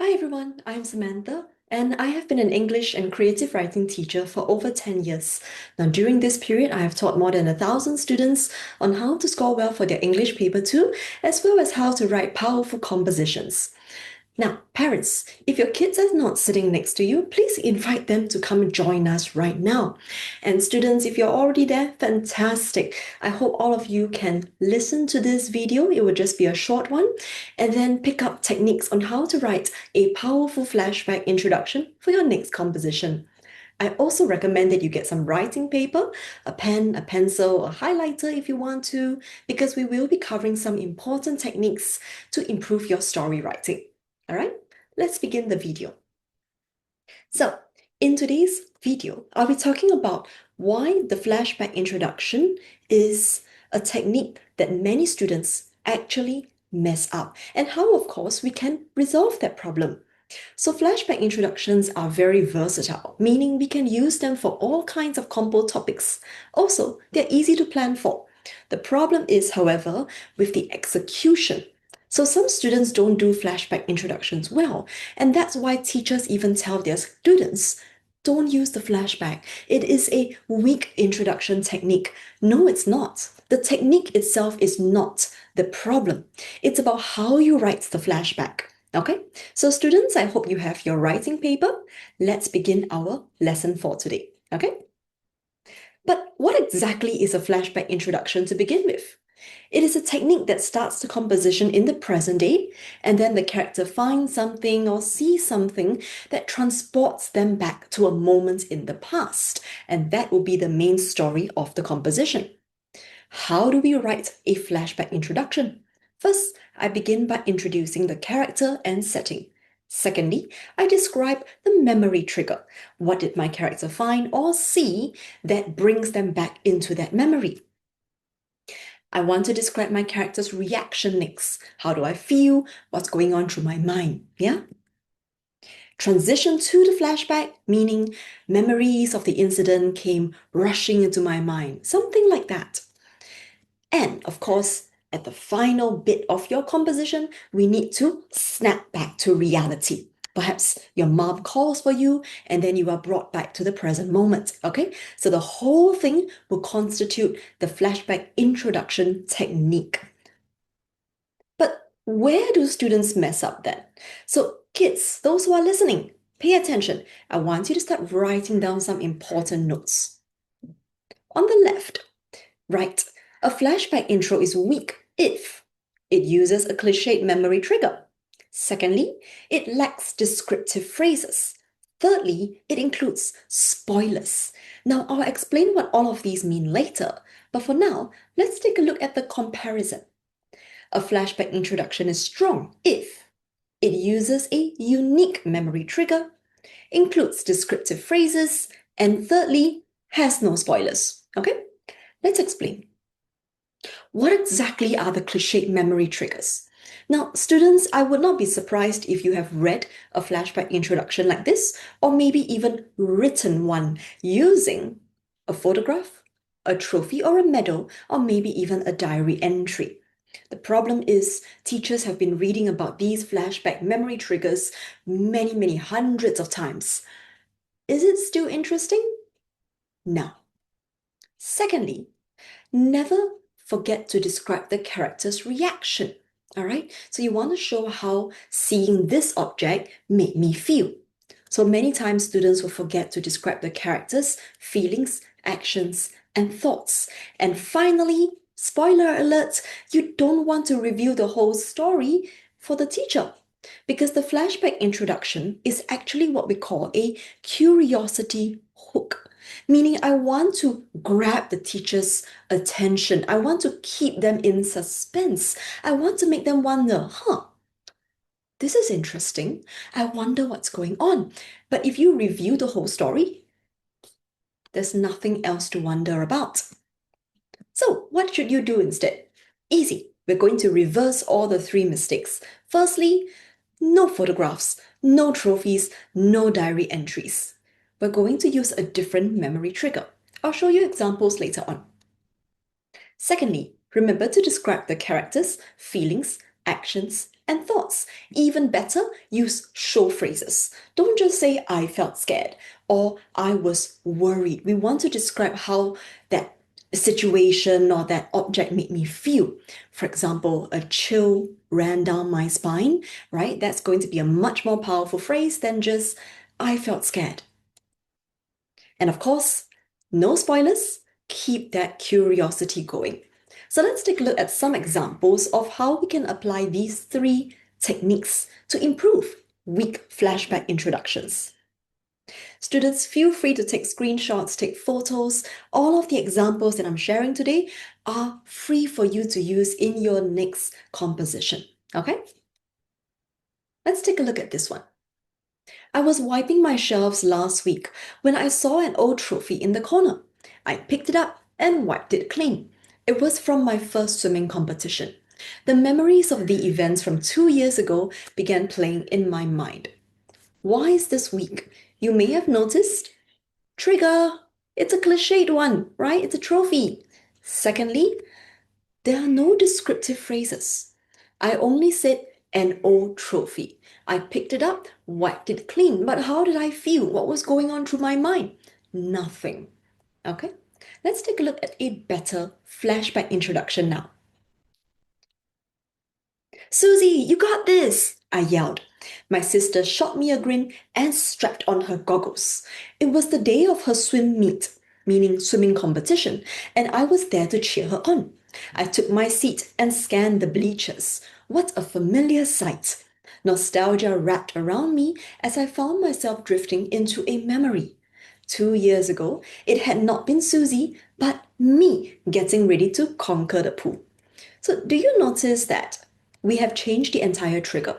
Hi everyone, I'm Samantha, and I have been an English and creative writing teacher for over 10 years. Now, during this period, I have taught more than 1,000 students on how to score well for their English paper too, as well as how to write powerful compositions. Now, parents, if your kids are not sitting next to you, please invite them to come and join us right now. And students, if you're already there, fantastic. I hope all of you can listen to this video. It will just be a short one, and then pick up techniques on how to write a powerful flashback introduction for your next composition. I also recommend that you get some writing paper, a pen, a pencil, a highlighter if you want to, because we will be covering some important techniques to improve your story writing. All right, let's begin the video. So, in today's video, I'll be talking about why the flashback introduction is a technique that many students actually mess up, and how, of course, we can resolve that problem. So flashback introductions are very versatile, meaning we can use them for all kinds of compo topics. Also, they're easy to plan for. The problem is, however, with the execution. So some students don't do flashback introductions well, and that's why teachers even tell their students, don't use the flashback. It is a weak introduction technique. No, it's not. The technique itself is not the problem. It's about how you write the flashback. Okay, so students, I hope you have your writing paper. Let's begin our lesson for today. Okay? But what exactly is a flashback introduction to begin with? It is a technique that starts the composition in the present day, and then the character finds something or sees something that transports them back to a moment in the past, and that will be the main story of the composition. How do we write a flashback introduction? First, I begin by introducing the character and setting. Secondly, I describe the memory trigger. What did my character find or see that brings them back into that memory? I want to describe my character's reaction next. How do I feel? What's going on through my mind? Yeah? Transition to the flashback, meaning memories of the incident came rushing into my mind. Something like that. And of course, at the final bit of your composition, we need to snap back to reality. Perhaps your mom calls for you and then you are brought back to the present moment. Okay, so the whole thing will constitute the flashback introduction technique. But where do students mess up then? So, kids, those who are listening, pay attention. I want you to start writing down some important notes. On the left, write, a flashback intro is weak if it uses a cliched memory trigger. Secondly, it lacks descriptive phrases. Thirdly, it includes spoilers. Now, I'll explain what all of these mean later, but for now, let's take a look at the comparison. A flashback introduction is strong if it uses a unique memory trigger, includes descriptive phrases, and thirdly, has no spoilers. Okay, let's explain. What exactly are the cliched memory triggers? Now, students, I would not be surprised if you have read a flashback introduction like this, or maybe even written one using a photograph, a trophy or a medal, or maybe even a diary entry. The problem is teachers have been reading about these flashback memory triggers many hundreds of times. Is it still interesting? No. Secondly, never forget to describe the character's reaction. All right, so you want to show how seeing this object made me feel. So many times students will forget to describe the character's feelings, actions, and thoughts. And finally, spoiler alert, you don't want to reveal the whole story for the teacher, because the flashback introduction is actually what we call a curiosity hook, meaning I want to grab the teacher's attention. I want to keep them in suspense. I want to make them wonder, this is interesting. I wonder what's going on. But if you review the whole story, there's nothing else to wonder about. So what should you do instead? Easy. We're going to reverse all the three mistakes. Firstly, no photographs, no trophies, no diary entries. We're going to use a different memory trigger. I'll show you examples later on. Secondly, remember to describe the characters, feelings, actions, And thoughts, even better, use show phrases. Don't just say, I felt scared or I was worried. We want to describe how that situation or that object made me feel. For example, a chill ran down my spine, right? That's going to be a much more powerful phrase than just, I felt scared. And of course, no spoilers, keep that curiosity going. So let's take a look at some examples of how we can apply these three techniques to improve weak flashback introductions. Students, feel free to take screenshots, take photos. All of the examples that I'm sharing today are free for you to use in your next composition. Okay? Let's take a look at this one. I was wiping my shelves last week when I saw an old trophy in the corner. I picked it up and wiped it clean. It was from my first swimming competition. The memories of the events from 2 years ago began playing in my mind. Why is this weak? You may have noticed. Trigger! It's a cliched one, right? It's a trophy. Secondly, there are no descriptive phrases. I only said an old trophy. I picked it up, wiped it clean, but how did I feel? What was going on through my mind? Nothing. Okay, let's take a look at a better flashback introduction now. Susie, you got this! I yelled. My sister shot me a grin and strapped on her goggles. It was the day of her swim meet, meaning swimming competition, and I was there to cheer her on. I took my seat and scanned the bleachers. What a familiar sight! Nostalgia wrapped around me as I found myself drifting into a memory. 2 years ago, it had not been Susie, but me getting ready to conquer the pool. So do you notice that we have changed the entire trigger?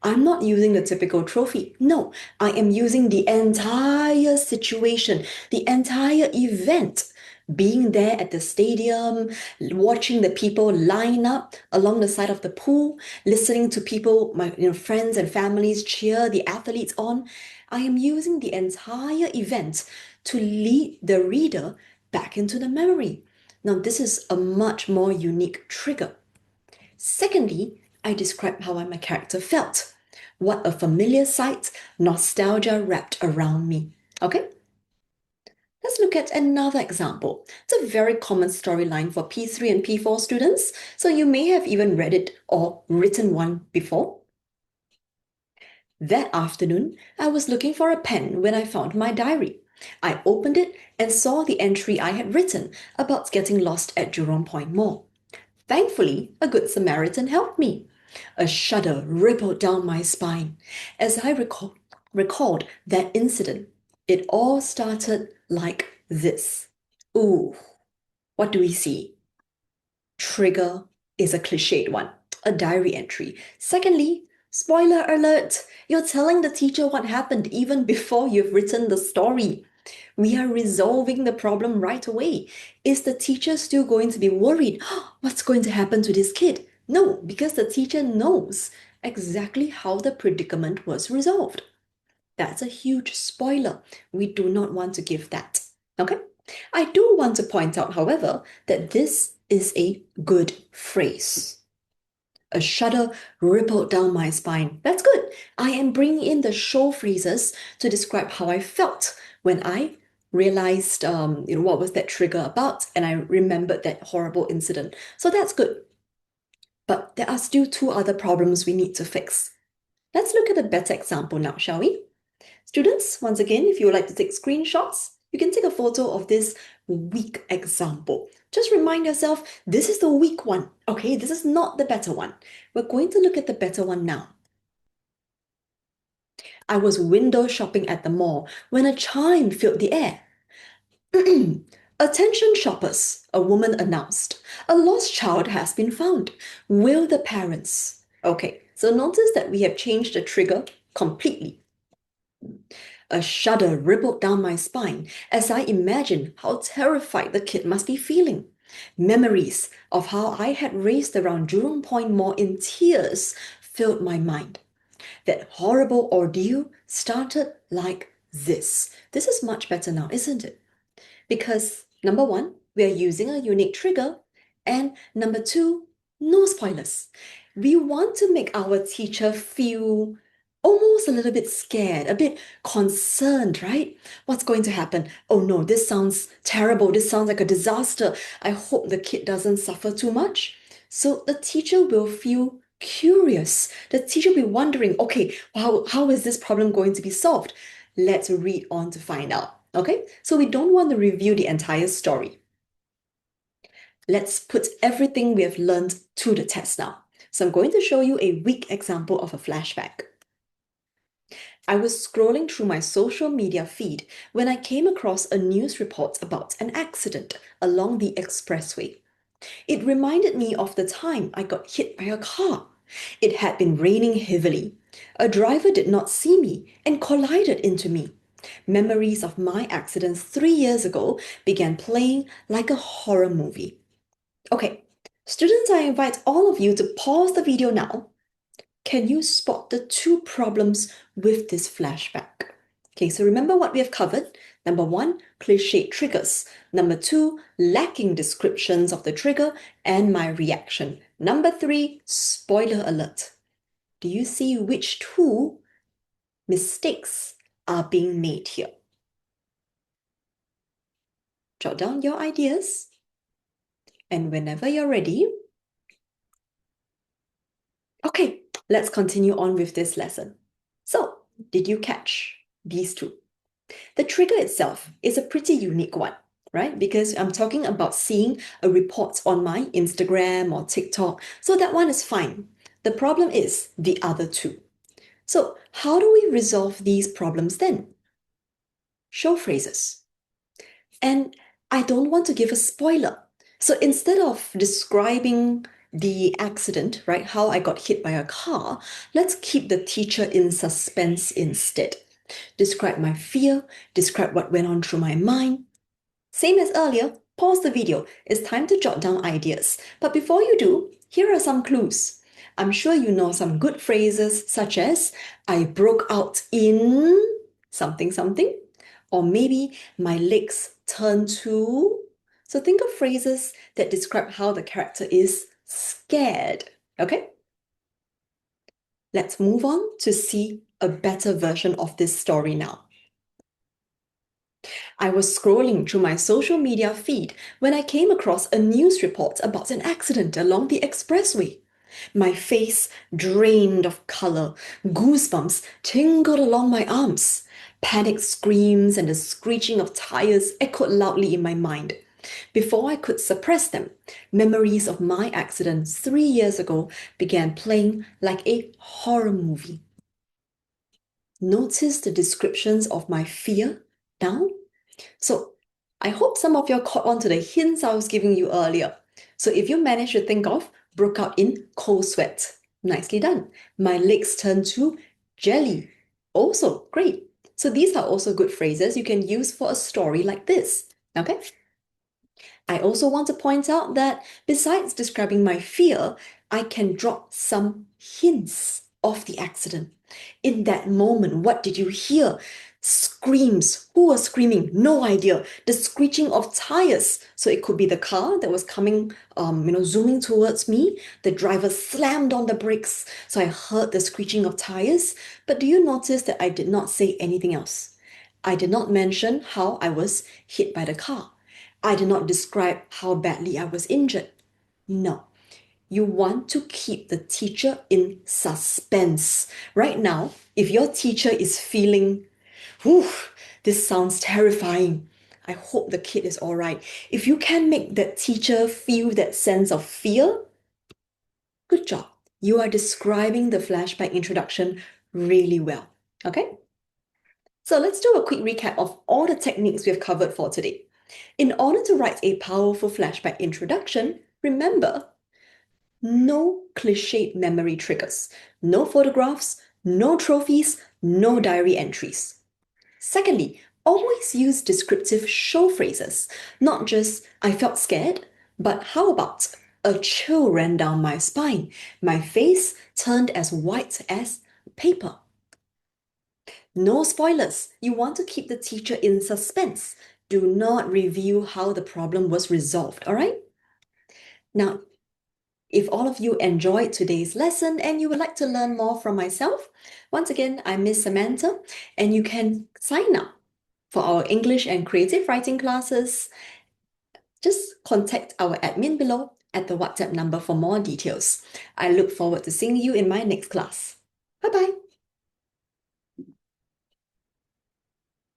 I'm not using the typical trophy. No, I am using the entire situation, the entire event. Being there at the stadium, watching the people line up along the side of the pool, listening to people, my friends and families cheer the athletes on. I am using the entire event to lead the reader back into the memory. Now, this is a much more unique trigger. Secondly, I describe how my character felt. What a familiar sight, nostalgia wrapped around me. Okay? Let's look at another example. It's a very common storyline for P3 and P4 students, so you may have even read it or written one before. That afternoon, I was looking for a pen when I found my diary. I opened it and saw the entry I had written about getting lost at Jurong Point Mall. Thankfully, a good Samaritan helped me. A shudder rippled down my spine as I recalled that incident. It all started like this. Ooh, what do we see? Trigger is a cliched one, a diary entry. Secondly, spoiler alert, you're telling the teacher what happened even before you've written the story. We are resolving the problem right away. Is the teacher still going to be worried? What's going to happen to this kid? No, because the teacher knows exactly how the predicament was resolved. That's a huge spoiler. We do not want to give that. Okay? I do want to point out, however, that this is a good phrase. A shudder rippled down my spine. That's good. I am bringing in the show phrases to describe how I felt when I realized, what was that trigger about, and I remembered that horrible incident. So that's good. But there are still two other problems we need to fix. Let's look at a better example now, shall we? Students, once again, if you would like to take screenshots, you can take a photo of this weak example. Just remind yourself, this is the weak one, okay? This is not the better one. We're going to look at the better one now. I was window shopping at the mall when a chime filled the air. Attention shoppers, a woman announced. A lost child has been found. Will the parents? Okay, so notice that we have changed the trigger completely. A shudder rippled down my spine as I imagined how terrified the kid must be feeling. Memories of how I had raced around Jurong Point Mall in tears filled my mind. That horrible ordeal started like this. This is much better now, isn't it? Because number one, we are using a unique trigger, and number two, no spoilers. We want to make our teacher feel almost a little bit scared, a bit concerned, right? What's going to happen? Oh no, this sounds terrible. This sounds like a disaster. I hope the kid doesn't suffer too much. So the teacher will feel curious. The teacher will be wondering, okay, how is this problem going to be solved? Let's read on to find out. Okay, so we don't want to review the entire story. Let's put everything we have learned to the test now. So I'm going to show you a weak example of a flashback. I was scrolling through my social media feed when I came across a news report about an accident along the expressway. It reminded me of the time I got hit by a car. It had been raining heavily. A driver did not see me and collided into me. Memories of my accidents 3 years ago began playing like a horror movie. Okay, students, I invite all of you to pause the video now. Can you spot the two problems with this flashback? Okay, so remember what we have covered. Number one, cliche triggers. Number two, lacking descriptions of the trigger and my reaction. Number three, spoiler alert. Do you see which two mistakes are being made here? Jot down your ideas. And whenever you're ready, okay, let's continue on with this lesson. So, did you catch these two? The trigger itself is a pretty unique one, right? Because I'm talking about seeing a report on my Instagram or TikTok, so that one is fine. The problem is the other two. So, how do we resolve these problems then? Show phrases. And I don't want to give a spoiler. So instead of describing the accident, right, how I got hit by a car, let's keep the teacher in suspense instead. Describe my fear, describe what went on through my mind. Same as earlier, pause the video. It's time to jot down ideas. But before you do, here are some clues. I'm sure you know some good phrases such as, I broke out in something something, or maybe my legs turned to. So think of phrases that describe how the character is scared. Okay? Let's move on to see a better version of this story now. I was scrolling through my social media feed when I came across a news report about an accident along the expressway. My face drained of color, goosebumps tingled along my arms. Panic screams and the screeching of tires echoed loudly in my mind. Before I could suppress them, memories of my accident 3 years ago began playing like a horror movie. Notice the descriptions of my fear now? So I hope some of you caught on to the hints I was giving you earlier. So if you manage to think of, broke out in cold sweat. Nicely done. My legs turned to jelly. Also great. So these are also good phrases you can use for a story like this. Okay? I also want to point out that besides describing my fear, I can drop some hints of the accident. In that moment, what did you hear? Screams. Who was screaming? No idea. The screeching of tires. So it could be the car that was coming, zooming towards me. The driver slammed on the brakes. So I heard the screeching of tires. But do you notice that I did not say anything else? I did not mention how I was hit by the car. I did not describe how badly I was injured. No. You want to keep the teacher in suspense. Right now, if your teacher is feeling, whew, this sounds terrifying, I hope the kid is all right. If you can make that teacher feel that sense of fear, good job. You are describing the flashback introduction really well. Okay? So let's do a quick recap of all the techniques we have covered for today. In order to write a powerful flashback introduction, remember, no cliched memory triggers, no photographs, no trophies, no diary entries. Secondly, always use descriptive show phrases, not just I felt scared, but how about a chill ran down my spine, my face turned as white as paper. No spoilers. You want to keep the teacher in suspense. Do not reveal how the problem was resolved, all right? Now, If all of you enjoyed today's lesson and you would like to learn more from myself, once again, I'm Miss Samantha, and you can sign up for our English and creative writing classes. Just contact our admin below at the WhatsApp number for more details. I look forward to seeing you in my next class. Bye bye.